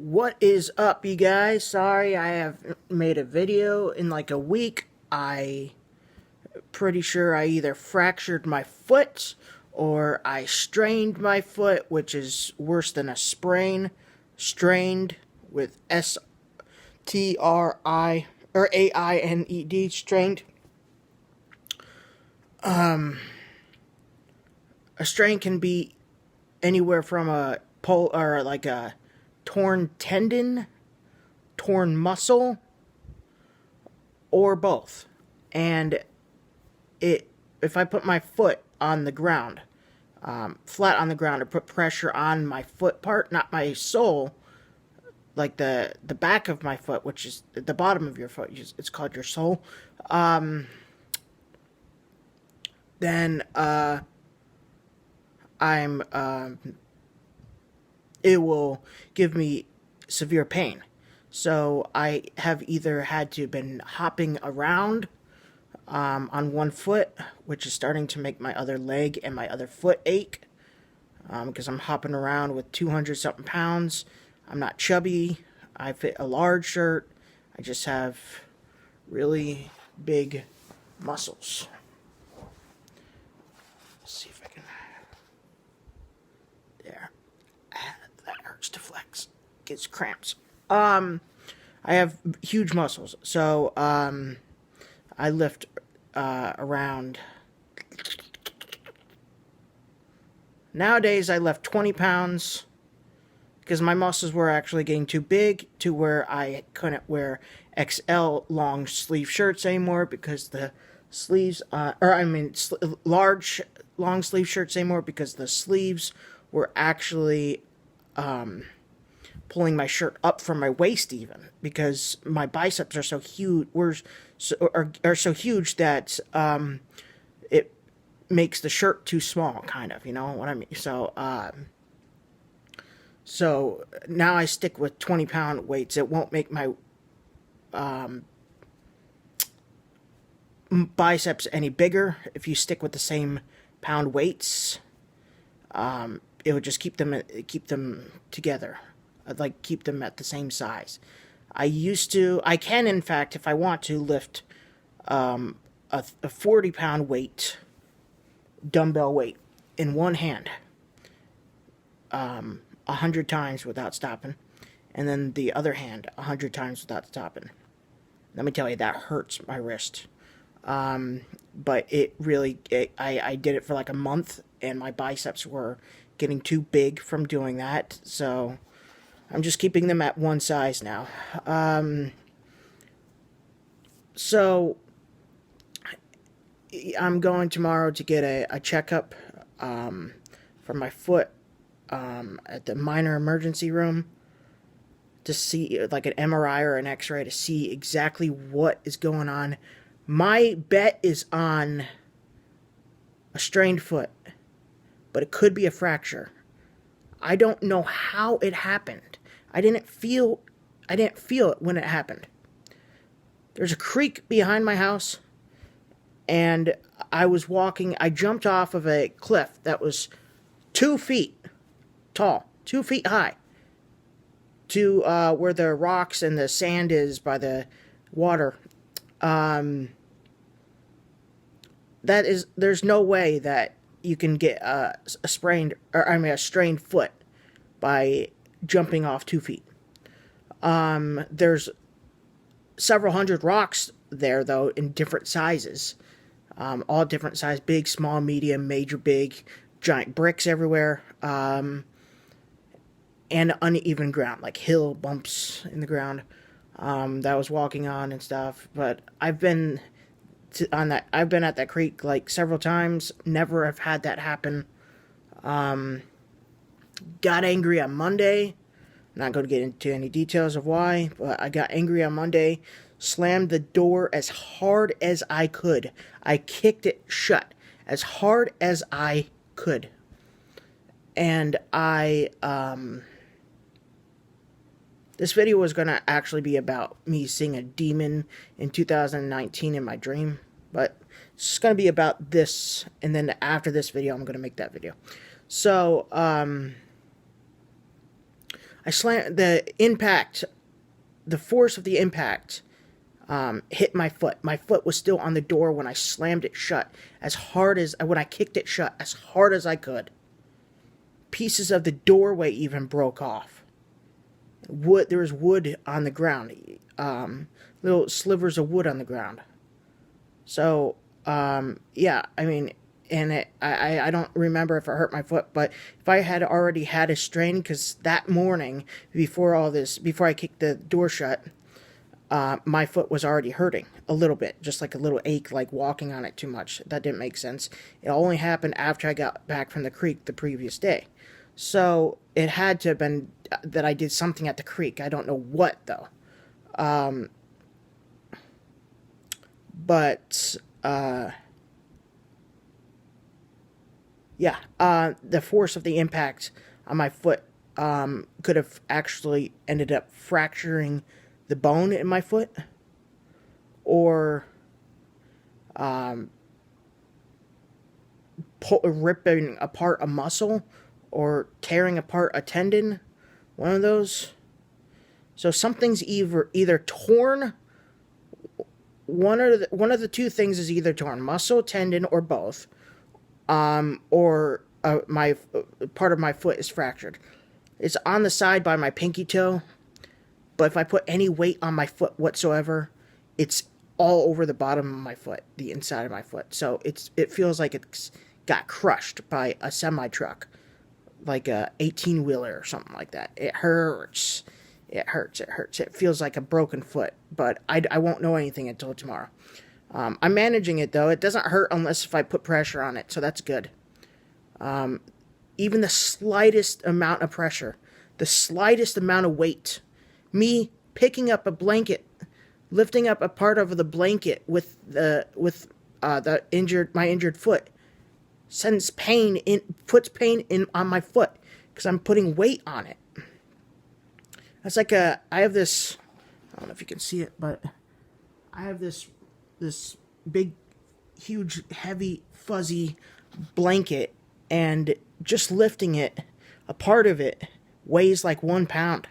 What is up, you guys? Sorry I haven't made a video in like a week. Pretty sure I either fractured my foot or I strained my foot, which is worse than a sprain. Strained with S-T-R-I or A-I-N-E-D, strained. A strain can be anywhere from a pull or like a torn tendon, torn muscle, or both. And if I put my foot on the ground, flat on the ground, or put pressure on my foot part, not my sole, like the back of my foot, which is the bottom of your foot, it's called your sole, then it will give me severe pain. So I have either had to been hopping around on one foot, which is starting to make my other leg and my other foot ache, because I'm hopping around with 200 something pounds. I'm not chubby. I fit a large shirt. I just have really big muscles. Let's see if I can. There. That hurts to flex. Gets cramps. I have huge muscles, so I lift around. Nowadays, I lift 20 pounds because my muscles were actually getting too big to where I couldn't wear XL long sleeve shirts anymore because the sleeves, large long sleeve shirts anymore because the sleeves were actually pulling my shirt up from my waist, even because my biceps are so huge, are so huge that it makes the shirt too small, kind of, you know what I mean? So now I stick with 20-pound weights. It won't make my biceps any bigger if you stick with the same pound weights. It would just keep them together. I'd like keep them at the same size. I can, in fact, if I want to, lift a 40-pound weight, dumbbell weight, in one hand, 100 times without stopping, and then the other hand 100 times without stopping. Let me tell you, that hurts my wrist. But it really, I did it for like a month, and my biceps were getting too big from doing that, so I'm just keeping them at one size now. So I'm going tomorrow to get a checkup for my foot at the minor emergency room to see, like, an MRI or an X-ray to see exactly what is going on. My bet is on a strained foot, but it could be a fracture. I don't know how it happened. I didn't feel it when it happened. There's a creek behind my house, and I was walking. I jumped off of a cliff that was 2 feet tall, 2 feet high, to where the rocks and the sand is by the water. There's no way that you can get a strained foot by jumping off 2 feet. There's several hundred rocks there, though, in different sizes. All different size, big, small, medium, major, big, giant bricks everywhere. And uneven ground, like hill bumps in the ground, that I was walking on and stuff. But I've been at that creek like several times. Never have had that happen. Got angry on Monday. Not going to get into any details of why, but I got angry on Monday. Slammed the door as hard as I could. I kicked it shut as hard as I could. And this video was going to actually be about me seeing a demon in 2019 in my dream. But it's just going to be about this. And then after this video, I'm going to make that video. So, I slammed the impact. The force of the impact hit my foot. My foot was still on the door when I slammed it shut as hard as when I kicked it shut as hard as I could. Pieces of the doorway even broke off. Wood. There was wood on the ground. Little slivers of wood on the ground. So yeah, I mean, and I don't remember if it hurt my foot, but if I had already had a strain, because that morning before all this, before I kicked the door shut, my foot was already hurting a little bit, just like a little ache, like walking on it too much. That didn't make sense. It only happened after I got back from the creek the previous day. So it had to have been that I did something at the creek. I don't know what, though. But yeah, the force of the impact on my foot could have actually ended up fracturing the bone in my foot, or ripping apart a muscle, or tearing apart a tendon. One of those. So something's either torn. One of the two things is either torn: muscle, tendon, or both. Or my part of my foot is fractured. It's on the side by my pinky toe, but if I put any weight on my foot whatsoever, it's all over the bottom of my foot, the inside of my foot. So it feels like it's got crushed by a semi-truck, like a 18-wheeler or something like that. It hurts. It hurts. It hurts. It feels like a broken foot, but I won't know anything until tomorrow. I'm managing it, though. It doesn't hurt unless if I put pressure on it, so that's good. Even the slightest amount of pressure, the slightest amount of weight, me picking up a blanket, lifting up a part of the blanket with my injured foot, puts pain on my foot because I'm putting weight on it. It's like I have this, I don't know if you can see it, but I have this big, huge, heavy, fuzzy blanket, and just lifting it, a part of it, weighs like 1 pound.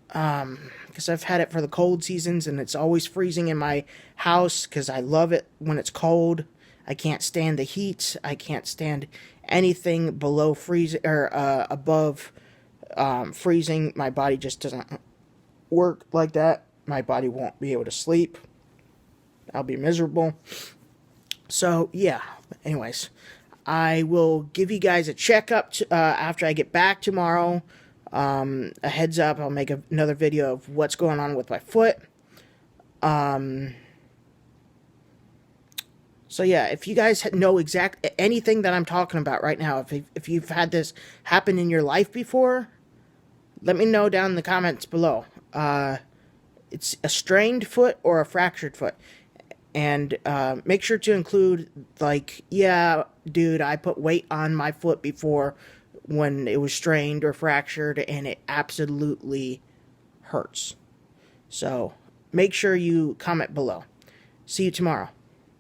Because I've had it for the cold seasons, and it's always freezing in my house, because I love it when it's cold. I can't stand the heat. I can't stand anything below freezing, or above freezing. My body just doesn't work like that. My body won't be able to sleep. I'll be miserable. So, yeah. Anyways, I will give you guys a checkup after I get back tomorrow. A heads up, I'll make another video of what's going on with my foot. So, yeah, if you guys know anything that I'm talking about right now, if you've had this happen in your life before, let me know down in the comments below. It's a strained foot or a fractured foot. And make sure to include, like, yeah, dude, I put weight on my foot before when it was strained or fractured, and it absolutely hurts. So make sure you comment below. See you tomorrow.